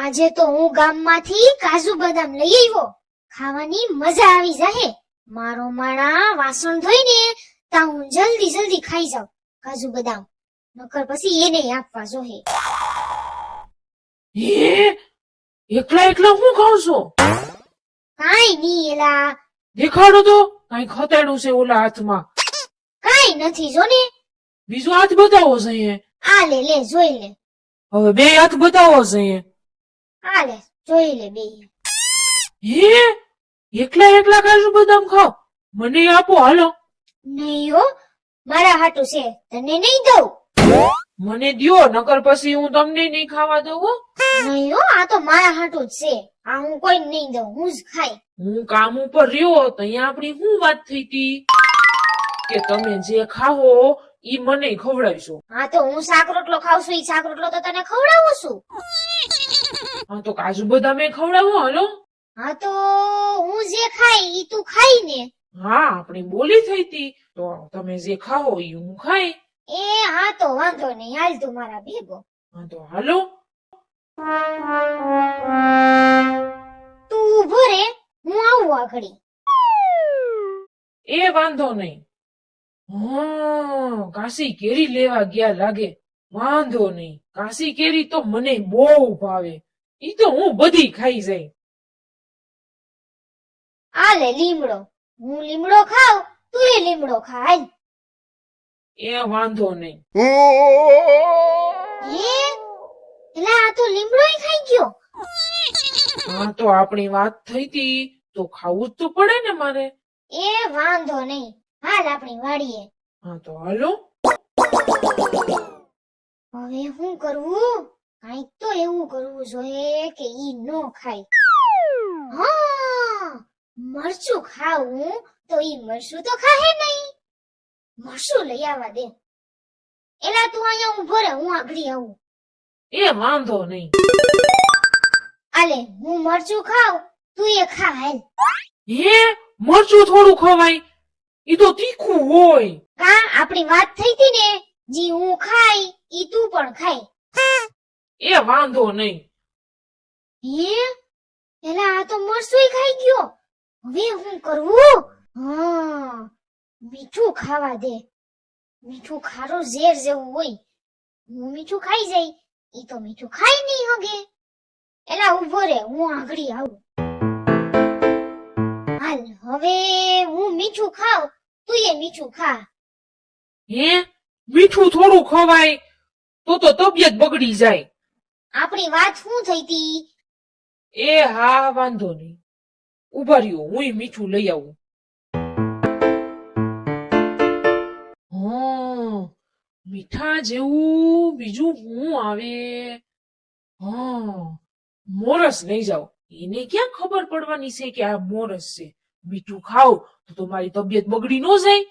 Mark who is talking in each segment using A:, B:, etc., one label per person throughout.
A: આજે તો હું ગામમાંથી કાજુ બદામ લઈ આવ્યો. ખાવાની મજા આવી જાહે. મારો માણા વાસણ ધોઈને તા હું જલ્દી જલ્દી ખાઈ જાઉં કાજુ બદામ, નકર પછી એને આપવા જોહે.
B: એકલા એકલા હું ખાવ છો?
A: કાઈ નઈ એલા,
B: દેખાડો તો કઈ ખતેડું છે ઓલા હાથમાં.
A: કાઈ નથી જો ને.
B: બીજો હાથ બતાવો છે.
A: આ લે લે જોઈ લે.
B: હવે બે હાથ બતાવો છે.
A: આ લે જોઈ લે બે.
B: એકલા એકલા કાજુ બદામ ખાવ? મને આપો હાલો.
A: નહીં હો, મારા હાટુ છે, તને નહીં દઉં.
B: મને દ્યો, નકર પછી હું તમને નહીં ખાવા દઉં હો.
A: નહીં હો, આ તો મારા હાટુ જ છે. આ હું કોઈ નહીં દઉં, હું જ ખાઈ.
B: હું કામ ઉપર રહ્યો તો અહીંયા આપણી શું વાત થઈ હતી કે તમે જે ખાવો ઈ મને ખવડાવશો.
A: હા તો હું શાક રોટલો ખાવ છું, ઈ શાક રોટલો તો તને ખવડાવું છું.
B: હા તો કાજુ બદામ એ ખવડાવો હાલો.
A: હા તો હું જે ખાઈ ઈ તું ખાઈ ને.
B: હા આપણી બોલી થઈ હતી તો તમે જે ખાવો ઈ હું ખાઈ.
A: એ હા તો વાંધો નહીં, હાલ તું મારા ભેગો.
B: હા તો હાલો.
A: તું ઉભો રે, હું આવું આગળી.
B: એ વાંધો નહીં. હા કાશી કેરી લેવા ગયા લાગે. વાંધો નહીં, કાશી કેરી તો મને બહુ ભાવે. ઈ તો હું બધી ખાઈ જાય.
A: આ લે લીમડો, હું લીમડો ખાવ, તું એ લીમડો ખા, હાલ.
B: એ વાંધો નહીં.
A: એલા આ તો લીમડોય ખાઈ ગયો.
B: હા તો આપણી વાત થઈ હતી તો ખાવું જ તો પડે ને મારે.
A: એ વાંધો નહીં, હાલ આપણી વાડીએ.
B: હા તો હાલો.
A: હવે શું કરવું? કાંઈક તો એવું કરવું જોઈએ કે ઈ નો ખાય. હા, મરચું ખાવું તો ઈ મરચું તો ખાહે નહીં. મરચું લઈ આવવા દે. એલા તું અહીંયા ઉભો રે, હું આગળી આવું.
B: એ વાંધો નહીં.
A: આલે હું મરચું ખાવ, તું એ ખા, હાલ.
B: મરચું થોડું ખવાય, ઈ તો તીખું હોય.
A: કા આપણી વાત થઈ હતી ને, જી હું ખાઈ ઈ તું પણ ખાય.
B: એ વાંધો નહીં.
A: એલા આ તો મરચું ખાઈ ગયો. હવે શું કરવું? હા, મીઠું ખાવા દે. મીઠું ખારું ઝેર જેવું હોય. હું મીઠું ખાઈ જાય, ઈ તો મીઠું ખાઈ નહીં હગે. એલા ઉભો રે, હું આગળી આવું. હાલ હવે હું મીઠું ખાવ, તું એ મીઠું ખા.
B: મીઠું થોડું ખવાય તો તબિયત બગડી જાય.
A: આપણી વાત શું થઈ તી?
B: એ હા વાંધો નહીં. ઉભા રહ્યો, હું મીઠું લઈ આવું. મીઠા જેવું બીજું શું આવે? મોરસ લઈ જાઓ. એને ક્યાં ખબર પડવાની છે કે આ મોરસ છે? મીઠું ખાવ તો તમારી તબિયત બગડી ન જાય.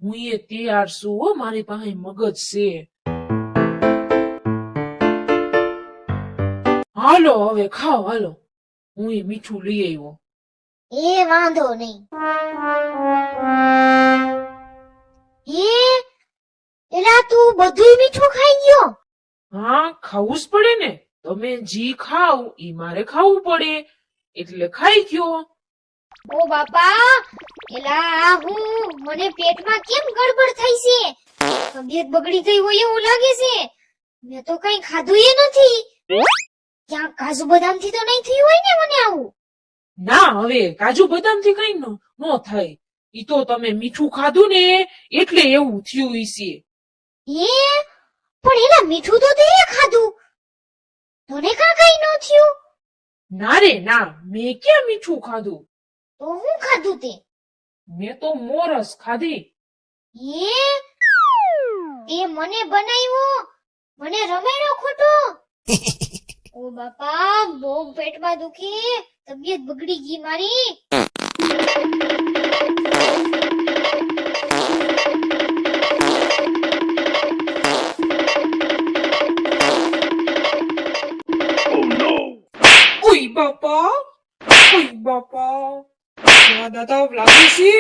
B: હું એ તૈયાર છું હો, મારી પાસે મગજ છે. હાલો હવે ખાઓ હાલો. હું એ મીઠું લઈ આવ્યો.
A: એ વાંધો નહીં. એલા તું બધું મીઠું ખાઈ ગયો?
B: હા ખાવું જ પડે ને. તમે જી ખાવ ઈ મારે ખાવું પડે એટલે ખાઈ ગયો.
A: ઓ બાપા, એલા હું મને પેટમાં કેમ ગડબડ થઈ છે? તબિયત બગડી ગઈ હોય એવું લાગે છે. મેં તો કઈ ખાધું એ નથી. ક્યાં કાજુ બદામ થી તો નહીં થયું હોય ને મને આવું?
B: ના હવે કાજુ બદામ થી કઈ નો થાય. ઈ તો તમે મીઠું ખાધું ને એટલે એવું થયું છે.
A: પણ એલા મીઠું તો તે ખાધું, તને કા કઈ નો થયું?
B: ના રે ના, મેં ક્યાં મીઠું ખાધું?
A: તો હું ખાધું તે?
B: મેં તો મોરસ ખાધી.
A: એ મને બનાવ્યો, મને રમાડ્યો ખોટો. ઓ બાપા, બહુ પેટમાં દુખે, તબિયત બગડી ગઈ મારી.
B: ઓય બાપા, દાદા લાગે છે.